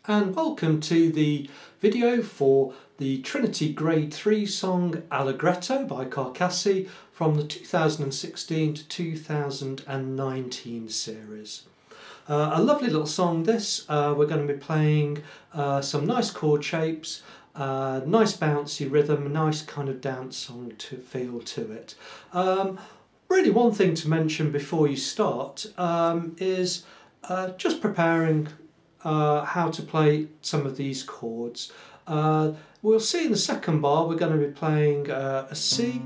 and welcome to the video for the Trinity Grade 3 song Allegretto by Carcassi from the 2016 to 2019 series. A lovely little song this. We're going to be playing some nice chord shapes, nice bouncy rhythm, a nice kind of dance song to feel to it. Really one thing to mention before you start is just preparing how to play some of these chords. We'll see in the second bar we're going to be playing a C,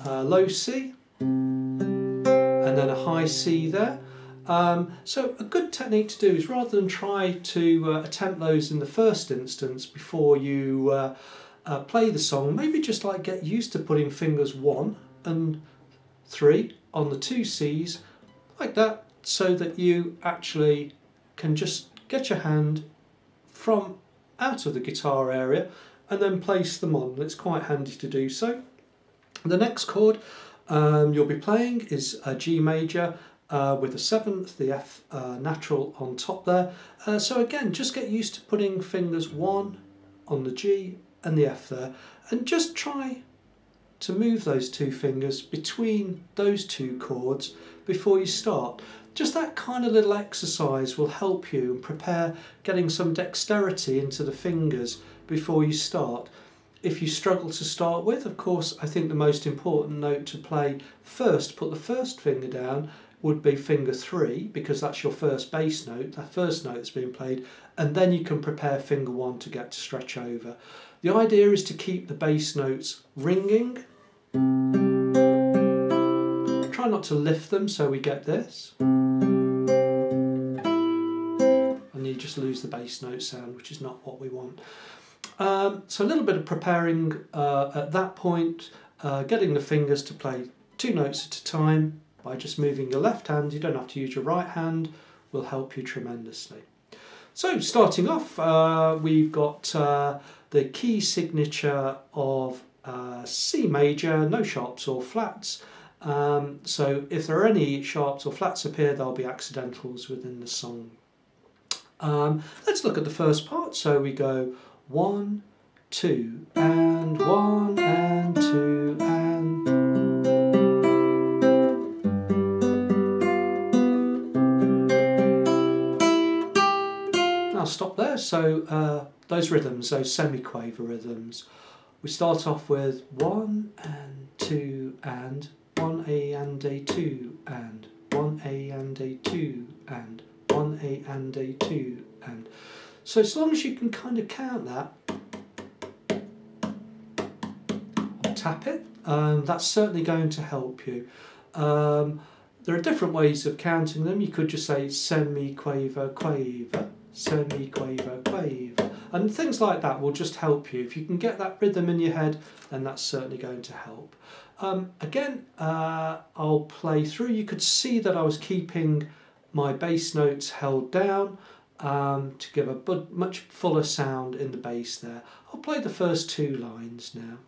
a low C, and then a high C there. So a good technique to do is rather than try to attempt those in the first instance before you play the song, maybe just like get used to putting fingers 1 and 3 on the 2 C's like that, so that you actually can just get your hand from out of the guitar area and then place them on. It's quite handy to do so. The next chord you'll be playing is a G major with the 7th, the F natural on top there. So again, just get used to putting fingers 1 on the G and the F there, and just try to move those 2 fingers between those 2 chords before you start. Just that kind of little exercise will help you and prepare getting some dexterity into the fingers before you start. If you struggle to start with, of course, I think the most important note to play first, put the first finger down, would be finger 3, because that's your first bass note, that first note that's being played, and then you can prepare finger 1 to get to stretch over. The idea is to keep the bass notes ringing. Try not to lift them so we get this. And you just lose the bass note sound, which is not what we want. So a little bit of preparing at that point, getting the fingers to play 2 notes at a time by just moving your left hand. You don't have to use your right hand, will help you tremendously. So starting off, we've got the key signature of C major, no sharps or flats. So if there are any sharps or flats appear, there'll be accidentals within the song. Let's look at the first part. So we go 1, 2, and 1 and 2 and. I'll stop there. So those rhythms, those semi-quaver rhythms, we start off with 1 and 2 and 1A and a 2 and 1A and a 2 and 1A and a 2 and. So as long as you can kind of count that, or tap it, that's certainly going to help you. There are different ways of counting them. You could just say semi-quaver, quaver, semi-quaver, quaver, and things like that will just help you. If you can get that rhythm in your head, then that's certainly going to help. Again, I'll play through. You could see that I was keeping my bass notes held down to give a much fuller sound in the bass there. I'll play the first 2 lines now.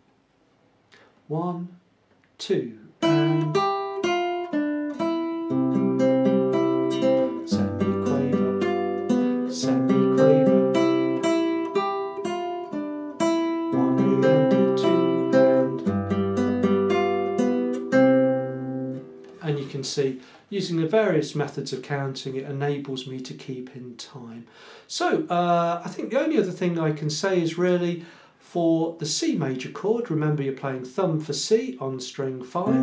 1, 2, and semi-quaver, semi-quaver, 1A and a 2 and you can see, using the various methods of counting, it enables me to keep in time. So I think the only other thing I can say is really for the C major chord, remember you're playing thumb for C on string 5,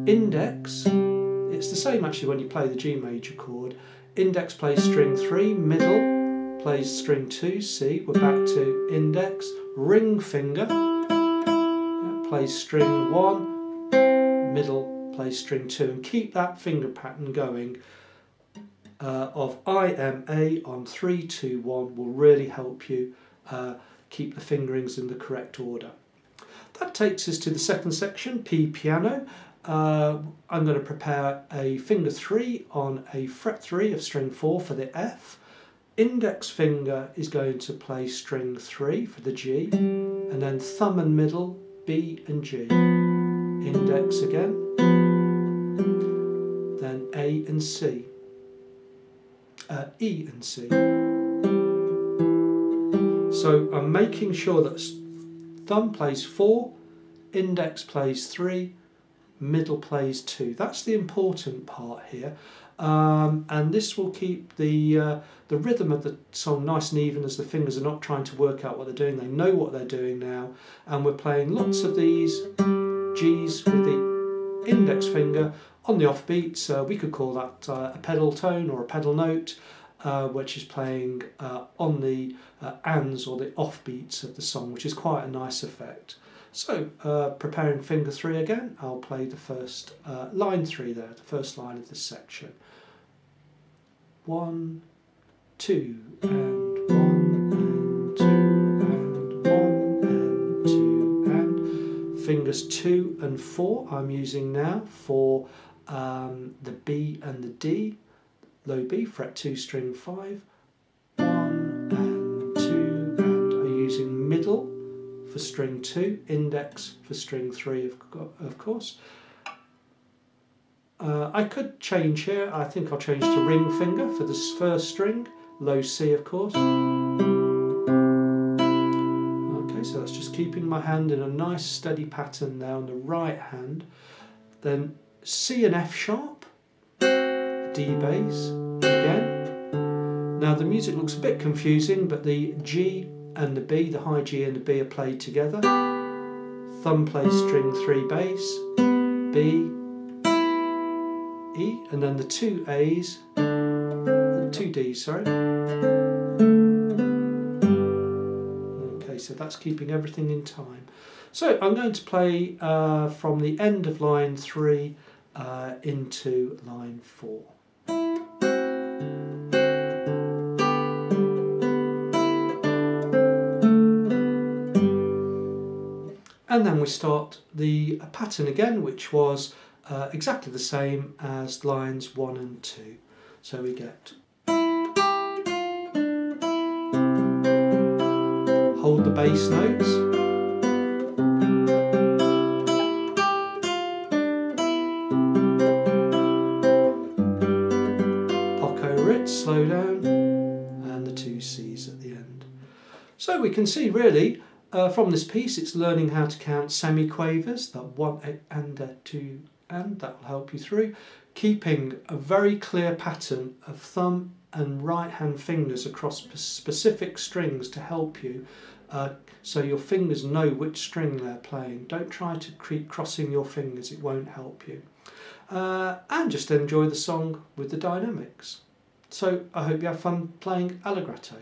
index, it's the same actually when you play the G major chord, index plays string 3, middle plays string 2, C, we're back to index, ring finger plays string 1, middle play string 2, and keep that finger pattern going of IMA on 3, 2, 1 will really help you keep the fingerings in the correct order. That takes us to the second section, P piano. I'm going to prepare a finger 3 on a fret 3 of string 4 for the F. Index finger is going to play string 3 for the G, and then thumb and middle B and G. Index again, then A and C, E and C, So I'm making sure that thumb plays 4, index plays 3, middle plays 2. That's the important part here, and this will keep the rhythm of the song nice and even, as the fingers are not trying to work out what they're doing. They know what they're doing now, and we're playing lots of these G's with the index finger on the offbeat. So we could call that a pedal tone or a pedal note, which is playing on the ands or the offbeats of the song, which is quite a nice effect. So, preparing finger 3 again, I'll play the first line 3 there, the first line of this section. 1, 2, and 1, and 2, and 1, and 2, and fingers 2 and 4 I'm using now for the B and the D, low B, fret 2, string 5, 1 and 2, and I'm using middle for string 2, index for string 3 of course. I could change here. I think I'll change to ring finger for this first string, low C of course. Okay, so that's just keeping my hand in a nice steady pattern there on the right hand. Then C and F sharp, D bass again. Now the music looks a bit confusing, but the G and the B, the high G and the B are played together. Thumb plays string 3 bass, B, E, and then the 2 A's, 2 D's, sorry. Okay, so that's keeping everything in time. So I'm going to play from the end of line 3 into line 4. And then we start the pattern again, which was exactly the same as lines 1 and 2. So we get hold the bass notes, pop over it, slow down, and the 2 C's at the end. So we can see really from this piece it's learning how to count semiquavers, that 1 and a 2 and, that will help you through, keeping a very clear pattern of thumb and right hand fingers across specific strings to help you, so your fingers know which string they're playing. Don't try to keep crossing your fingers, it won't help you. And just enjoy the song with the dynamics. So I hope you have fun playing Allegretto.